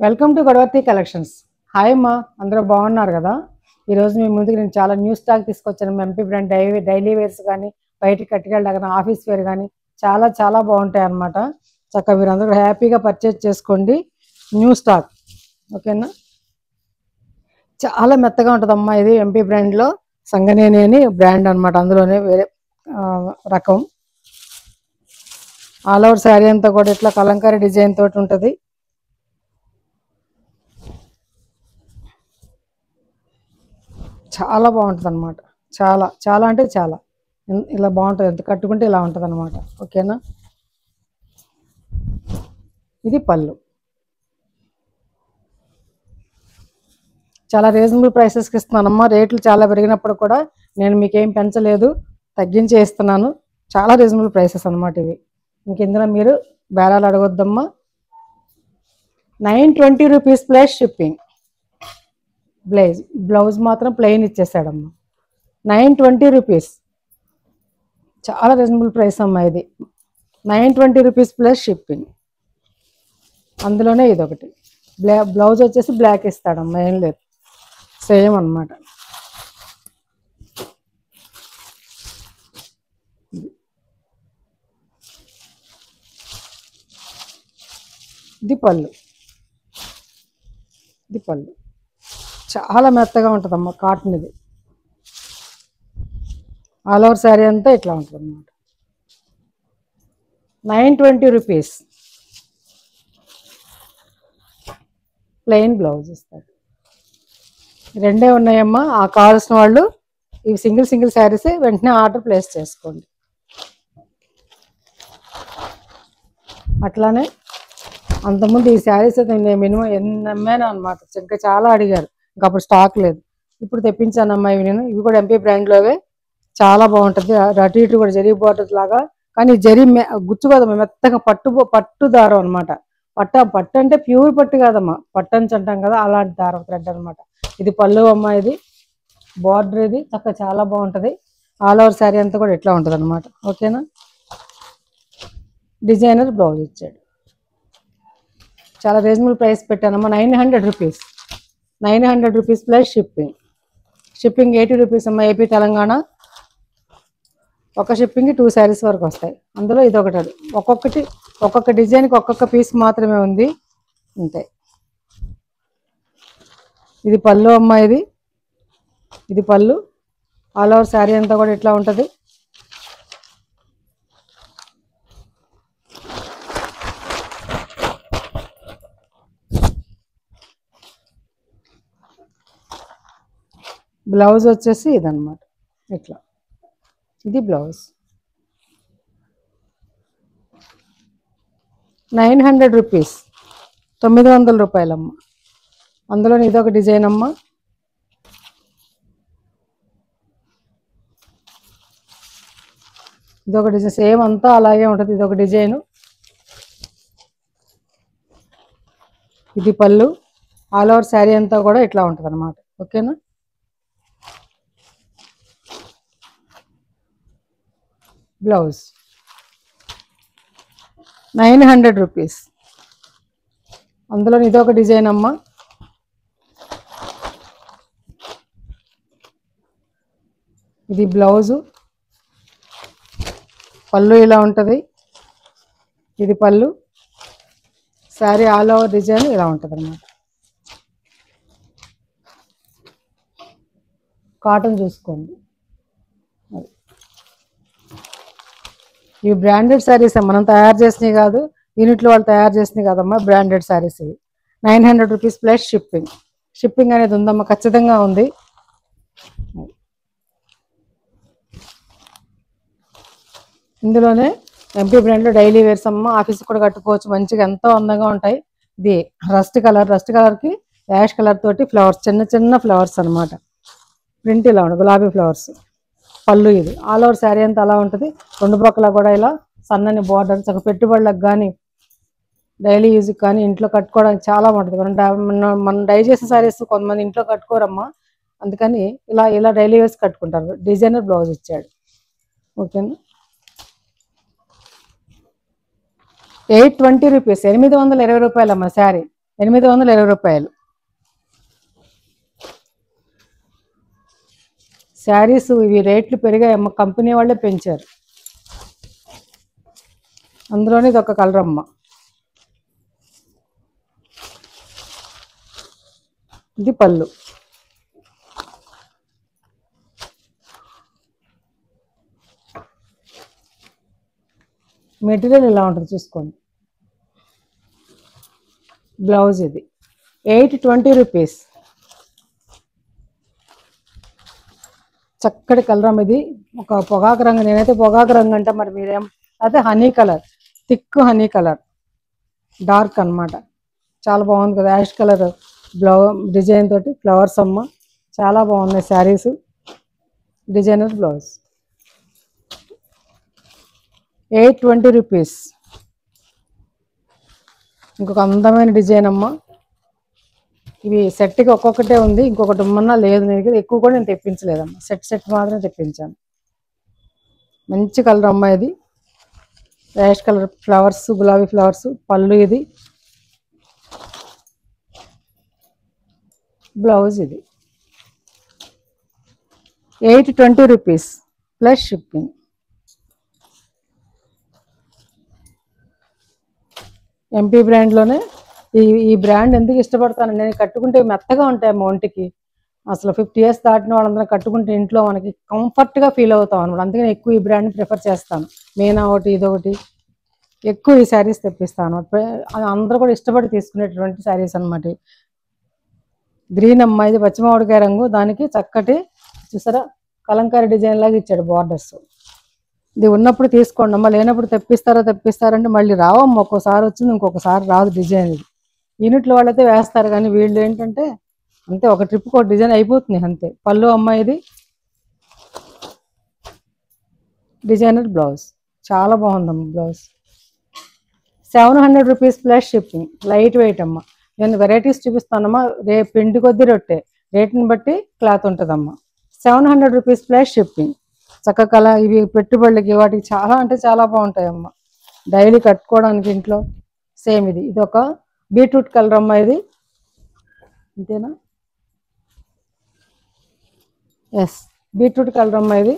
Welcome to Godavarthi collections. Hi అమ్మా, అందరూ బాగున్నారు కదా? ఈరోజు మీ ముందుకు నేను చాలా న్యూ స్టాక్ తీసుకొచ్చాను. ఎంపీ బ్రాండ్ డైలీ వేర్స్ కానీ, బయటికి కట్టుకెళ్ళడానికి ఆఫీస్ వేర్ కానీ చాలా చాలా బాగుంటాయి అన్నమాట. చక్కగా మీరు అందరూ హ్యాపీగా పర్చేజ్ చేసుకోండి. న్యూ స్టాక్, ఓకేనా? చాలా మెత్తగా ఉంటుందమ్మా. ఇది ఎంపీ బ్రాండ్లో సంగనేని అని బ్రాండ్ అనమాట. అందులోనే వేరే రకం. ఆల్ ఓవర్ శారీ అంతా కూడా ఇట్లా కలంకారీ డిజైన్ తోటి ఉంటుంది. చాలా బాగుంటుంది అనమాట. చాలా చాలా అంటే చాలా ఇలా బాగుంటుంది. ఎంత కట్టుకుంటే ఇలా ఉంటుంది అనమాట. ఓకేనా? ఇది పళ్ళు. చాలా రీజనబుల్ ప్రైసెస్కి ఇస్తున్నానమ్మా. రేట్లు చాలా పెరిగినప్పుడు కూడా నేను మీకేం పెంచలేదు, తగ్గించే ఇస్తున్నాను. చాలా రీజనబుల్ ప్రైసెస్ అనమాట ఇవి. ఇంకెందులో మీరు బేరాలు అడగొద్దమ్మా. 920 రూపీస్ ప్లస్ షిప్పింగ్. బ్లౌజ్ మాత్రం ప్లెయిన్ ఇచ్చేసాడమ్మా. 920 రూపీస్. చాలా రీజనబుల్ ప్రైస్ అమ్మా ఇది. 920 రూపీస్ ప్లస్ షిప్పింగ్. అందులోనే ఇదొకటి బ్లౌజ్ వచ్చేసి బ్లాక్ ఇస్తాడమ్మా. ఏం లేదు, సేమ్ అన్నమాట. ఇది పళ్ళు. ఇది పళ్ళు. చాలా మెత్తగా ఉంటుందమ్మా. కాటన్ ఇది. ఆల్ ఓవర్ శారీ అంతా ఇట్లా ఉంటుంది అన్నమాట. 920 రూపీస్. ప్లెయిన్ బ్లౌజ్ ఇస్తాడు. రెండే ఉన్నాయమ్మా. కావాల్సిన వాళ్ళు ఇవి సింగిల్ శారీస్ వెంటనే ఆర్డర్ ప్లేస్ చేసుకోండి. అట్లానే అంతకుముందు ఈ శారీస్ అయితే నేను మినిమం ఎన్ని అమ్మాను అనమాట. ఇంకా చాలా అడిగారు. ఇంకా అప్పుడు స్టాక్ లేదు. ఇప్పుడు తెప్పించానమ్మా ఇవి నేను. ఇవి కూడా ఎంపీ బ్రాండ్లోవే. చాలా బాగుంటుంది. అటు ఇటు కూడా జరీ బార్డర్ లాగా, కానీ జరీ గుచ్చు కదమ్మా. మెత్తగా పట్టు దారం అనమాట. పట్టు అంటే ప్యూర్ పట్టు కాదమ్మా. పట్టు అని అంటాం కదా, అలాంటి దారం థ్రెడ్ అనమాట. ఇది పళ్ళు అమ్మ. ఇది బార్డర్. ఇది చక్కగా చాలా బాగుంటుంది. ఆల్ ఓవర్ శారీ అంతా కూడా ఇట్లా ఉంటుంది అనమాట. ఓకేనా? డిజైనర్ బ్లౌజ్ ఇచ్చాడు. చాలా రీజనబుల్ ప్రైస్ పెట్టానమ్మా. 900 rupees. 900 rupees plus shipping. Shipping 80 rupees అమ్మా. ఏపీ తెలంగాణ. ఒక షిప్పింగ్కి 2 శారీస్ వరకు వస్తాయి. అందులో ఇదొకటి. ఒక్కొక్క డిజైన్కి ఒక్కొక్క పీస్ మాత్రమే ఉంది. అంతే. ఇది పళ్ళు అమ్మ. ఇది పళ్ళు. ఆల్ ఓవర్ శారీ అంతా కూడా ఇట్లా ఉంటుంది. బ్లౌజ్ వచ్చేసి ఇదన్నమాట. ఇట్లా. ఇది బ్లౌజ్. 900 రూపీస్. 900 రూపాయలమ్మ. అందులో ఇదొక డిజైన్ అమ్మ. ఇదొక డిజైన్. సేమ్ అంతా అలాగే ఉంటుంది. ఇదొక డిజైను. ఇది పళ్ళు. ఆల్ ఓవర్ శారీ అంతా కూడా ఇట్లా ఉంటుంది అనమాట. ఓకేనా? Blouse 900 rupees. అందులో ఇదొక డిజైన్ అమ్మ. ఇది బ్లౌజు. పళ్ళు ఇలా ఉంటుంది. ఇది పళ్ళు. శారీ ఆల్ ఓవర్ డిజైన్ ఇలా ఉంటుంది అన్నమాట. కాటన్ చూసుకోండి. ఇవి బ్రాండెడ్ శారీస్. మనం తయారు చేసినవి కాదు, యూనిట్లో వాళ్ళు తయారు చేసినవి కాదమ్మా. బ్రాండెడ్ శారీస్ ఇవి. 900 రూపీస్ ప్లస్ షిప్పింగ్. షిప్పింగ్ అనేది ఉందమ్మా, ఖచ్చితంగా ఉంది. ఇందులోనే ఎంపీ బ్రాండ్లో డైలీ వేర్స్ అమ్మ. ఆఫీస్ కూడా కట్టుకోవచ్చు మంచిగా. ఎంతో అందంగా ఉంటాయి. ఇది రస్ట్ కలర్కి యాష్ కలర్ తోటి ఫ్లవర్స్, చిన్న ఫ్లవర్స్ అనమాట. ప్రింట్ ఇలా ఉంటుంది, గులాబీ ఫ్లవర్స్. పళ్ళు. ఇది ఆల్ ఓవర్ శారీ అంతా అలా ఉంటుంది. రెండు పక్కల కూడా ఇలా సన్నని బార్డర్. చక్కగా పెట్టుబడులకు కానీ, డైలీ యూజ్కి కానీ, ఇంట్లో కట్టుకోవడానికి చాలా బాగుంటుంది. మనం డై చేసే శారీస్ కొంతమంది ఇంట్లో కట్టుకోరమ్మా. అందుకని ఇలా డైలీ వేసి కట్టుకుంటారు. డిజైనర్ బ్లౌజ్ ఇచ్చాడు. ఓకేనా? 820 రూపీస్. 820 రూపాయలమ్మా శారీ. 820 రూపాయలు. శారీస్ ఇవి రేట్లు పెరిగాయమ్మ, కంపెనీ వాళ్ళే పెంచారు. అందులోనే ఇది ఒక కలర్ అమ్మ. ఇది పళ్ళు. మెటీరియల్ ఇలా ఉంటుంది చూసుకోండి. బ్లౌజ్ ఇది 820 రూపీస్. చక్కటి కలర్ అమ్మ ఇది. ఒక పొగాకు రంగు, నేనైతే పొగాకు రంగు అంటే, మరి మీరేం, అయితే honey colour, thick honey colour, dark అన్నమాట. చాలా బాగుంది కదా, యాష్ కలర్ డిజైన్ తోటి ఫ్లవర్స్ అమ్మ. చాలా బాగున్నాయి శారీస్. Designer blouse 820 rupees. ఇంకొక అందమైన డిజైన్ అమ్మ. ఇవి సెట్కి ఒక్కొక్కటే ఉంది, ఇంకొకటి ఇమ్మన్నా లేదు. నేను ఎక్కువ కూడా నేను తెప్పించలేదమ్మా, సెట్ మాత్రమే తెప్పించాను. మంచి కలర్ అమ్మ ఇది, యాష్ కలర్ ఫ్లవర్స్, గులాబీ ఫ్లవర్స్. పళ్ళు ఇది, బ్లౌజ్ ఇది. 820 రూపీస్ ప్లస్ షిప్పింగ్. ఎంపీ బ్రాండ్లోనే. ఈ బ్రాండ్ ఎందుకు ఇష్టపడతాను, నేను కట్టుకుంటే మెత్తగా ఉంటాయి అమ్మ ఒంటికి. అసలు 50 years దాటిన వాళ్ళందరూ కట్టుకుంటే ఇంట్లో మనకి కంఫర్ట్గా ఫీల్ అవుతాం అనమాట. అందుకని ఎక్కువ ఈ బ్రాండ్ ప్రిఫర్ చేస్తాను. మీనా ఒకటి, ఇదొకటి, ఎక్కువ ఈ శారీస్ తెప్పిస్తాను. అందరూ కూడా ఇష్టపడి తీసుకునేటువంటి శారీస్ అనమాట. గ్రీన్ అమ్మ, ఇది పచ్చిమామిడికాయ రంగు, దానికి చక్కటి చూసారా కలంకారీ డిజైన్ లాగా ఇచ్చాడు బార్డర్స్. ఇది ఉన్నప్పుడు తీసుకోండి అమ్మ, లేనప్పుడు తెప్పిస్తారంటే మళ్ళీ రావమ్మ. ఒక్కోసారి వచ్చింది, ఇంకొకసారి రాదు డిజైన్. ఇది యూనిట్లో వాళ్ళైతే వేస్తారు, కానీ వీళ్ళు ఏంటంటే అంతే, ఒక ట్రిప్కి ఒక డిజైన్ అయిపోతుంది అంతే. పళ్ళు అమ్మ ఇది, డిజైనర్ బ్లౌజ్. చాలా బాగుందమ్మ blouse. 700 rupees plus shipping. Light weight అమ్మ. నేను వెరైటీస్ చూపిస్తానమ్మా, పిండి కొద్ది రొట్టె, రేట్ని బట్టి క్లాత్ ఉంటుందమ్మా. 700 రూపీస్ ప్లస్ షిప్పింగ్. చక్కగా ఇవి పెట్టుబడులకి వాటికి చాలా అంటే చాలా బాగుంటాయమ్మా, డైలీ కట్టుకోవడానికి ఇంట్లో. సేమ్ ఇది ఒక బీట్రూట్ కలర్ అమ్మ ఇది, అంతేనా? ఎస్, బీట్రూట్ కలర్ అమ్మ ఇది.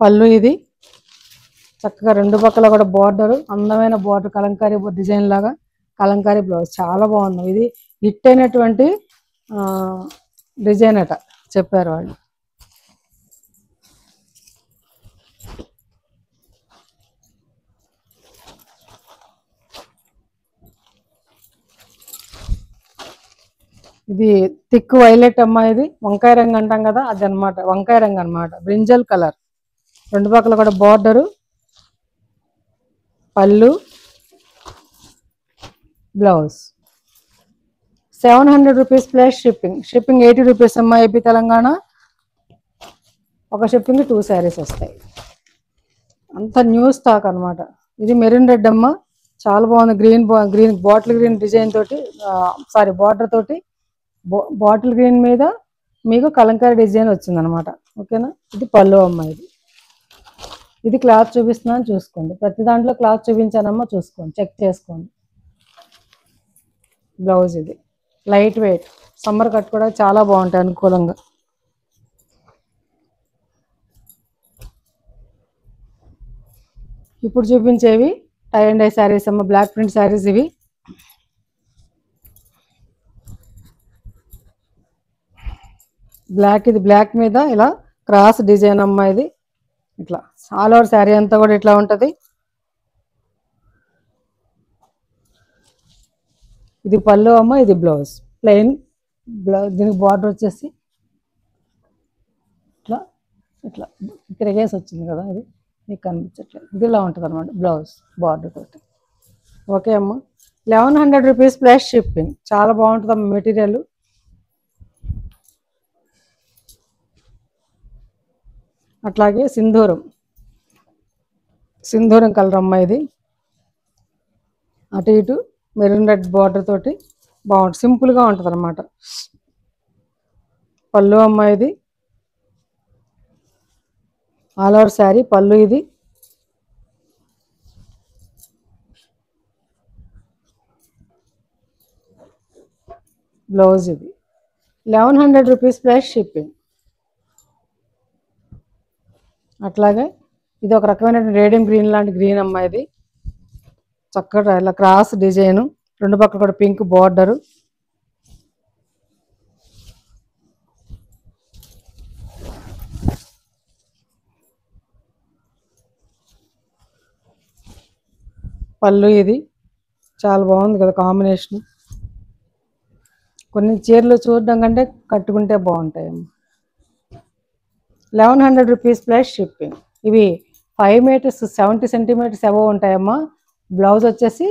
పళ్ళు ఇది, చక్కగా రెండు పక్కల కూడా బార్డర్, అందమైన బార్డర్, కలంకారీ డిజైన్ లాగా కలంకారీ బ్లౌజ్. చాలా బాగుంది ఇది. హిట్ అయినటువంటి డిజైన్ అట చెప్పారు వాళ్ళు. ఇది థిక్ వైలెట్ అమ్మ ఇది, వంకాయ రంగు అంటాం కదా అది అనమాట, వంకాయ రంగు అనమాట. బ్రింజల్ కలర్, రెండు పక్కల కూడా బార్డరు, పళ్ళు, blouse. 700 rupees plus shipping. 80 rupees అమ్మ, ఏపీ తెలంగాణ. ఒక షిప్పింగ్ 2 శారీస్ వస్తాయి. అంత న్యూ స్టాక్ అనమాట. ఇది మెరూన్ రెడ్ అమ్మ, చాలా బాగుంది. గ్రీన్ బాటిల్ గ్రీన్ డిజైన్ తోటి, సారీ బార్డర్ తోటి, బాటిల్ గ్రీన్ మీద మీకు కలంకారీ డిజైన్ వచ్చింది అనమాట. ఓకేనా? ఇది పళ్ళు అమ్మ ఇది క్లాత్ చూపిస్తున్నాను చూసుకోండి. ప్రతి దాంట్లో క్లాత్ చూపించానమ్మా, చూసుకోండి, చెక్ చేసుకోండి. బ్లౌజ్ ఇది లైట్ వెయిట్, సమ్మర్ కట్టుకోవడానికి చాలా బాగుంటాయి అనుకూలంగా. ఇప్పుడు చూపించేవి టై అండ్ డై శారీస్ అమ్మ, బ్లాక్ ప్రింట్ శారీస్ ఇవి. బ్లాక్, ఇది బ్లాక్ మీద ఇలా క్రాస్ డిజైన్ అమ్మ. ఇది ఇట్లా ఆల్ ఓవర్ శారీ అంతా కూడా ఇట్లా ఉంటుంది. ఇది పళ్ళు అమ్మ, ఇది బ్లౌజ్. ప్లెయిన్ బ్లౌజ్, దీనికి బార్డర్ వచ్చేసి ఇట్లా ఇట్లా ఇక్కడ వేసి వచ్చింది కదా, ఇది మీకు కనిపించట్లేదు. ఇది ఇలా ఉంటుంది అనమాట బ్లౌజ్ బార్డర్ తోటి. ఓకే అమ్మ, 1100 రూపీస్ ప్లస్ షిప్పింగ్. చాలా బాగుంటుంది అమ్మ మెటీరియల్. అట్లాగే సింధూరం కలర్ అమ్మ ఇది, అటు ఇటు మెరూన్ రెడ్ బార్డర్ తోటి బాగుంటుంది, సింపుల్గా ఉంటుంది అనమాట. పళ్ళు అమ్మ ఇది, ఆల్ ఓవర్ శారీ పళ్ళు ఇది. బ్లౌజ్ ఇది 1100 రూపీస్ ప్లస్ షిప్పింగ్. అట్లాగే ఇది ఒక రకమైన రేడియం గ్రీన్ లాంటి గ్రీన్ అమ్మా. ఇది చక్కగా ఇలా క్రాస్ డిజైను, రెండు పక్కల కూడా పింక్ బార్డరు. పళ్ళు ఇది చాలా బాగుంది కదా కాంబినేషన్. కొన్ని చీరలు చూడడం కంటే కట్టుకుంటే బాగుంటాయమ్మా. 1100 రూపీస్ ప్లస్ షిప్పింగ్. ఇవి 5 మీటర్స్ 70 సెంటీమీటర్స్ అబవ్ ఉంటాయమ్మా. బ్లౌజ్ వచ్చేసి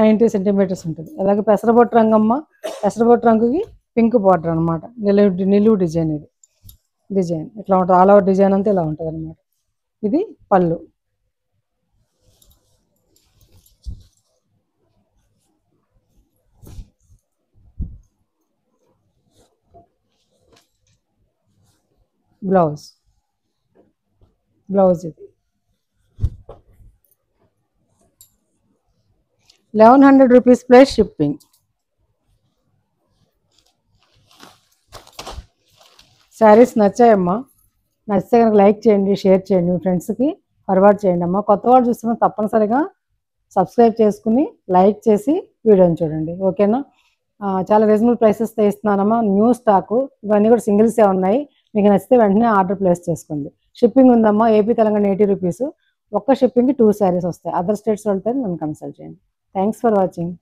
90 సెంటీమీటర్స్ ఉంటుంది. అలాగే పెసరబొట్టు రంగమ్మ, పెసరబొట్టు రంగుకి పింక్ బార్డర్ అనమాట. నిలువు డిజైన్. ఇది డిజైన్ ఇట్లా ఉంటుంది. ఆల్ ఓవర్ డిజైన్ అంతా ఇలా ఉంటుంది అనమాట. ఇది పళ్ళు. బ్లౌజ్ ఇది 1100 రూపీస్ ప్లస్ షిప్పింగ్. శారీస్ నచ్చాయమ్మా. నచ్చితే కనుక లైక్ చేయండి, షేర్ చేయండి, మీ ఫ్రెండ్స్కి ఫార్వర్డ్ చేయండి అమ్మా. కొత్త వాళ్ళు చూస్తున్నా తప్పనిసరిగా సబ్స్క్రైబ్ చేసుకుని లైక్ చేసి వీడియోని చూడండి. ఓకేనా? చాలా రీజనబుల్ ప్రైసెస్తో ఇస్తున్నానమ్మా. న్యూ స్టాకు ఇవన్నీ కూడా సింగిల్సే ఉన్నాయి. మీకు నచ్చితే వెంటనే ఆర్డర్ ప్లేస్ చేసుకోండి. షిప్పింగ్ ఉందమ్మా. AP Telangana 80 rupees. ఒక్క షిప్పింగ్కి 2 శారీస్ వస్తాయి. అదర్ స్టేట్స్ వెళ్తే నన్ను కన్సల్ట్ చేయండి. Thanks for watching.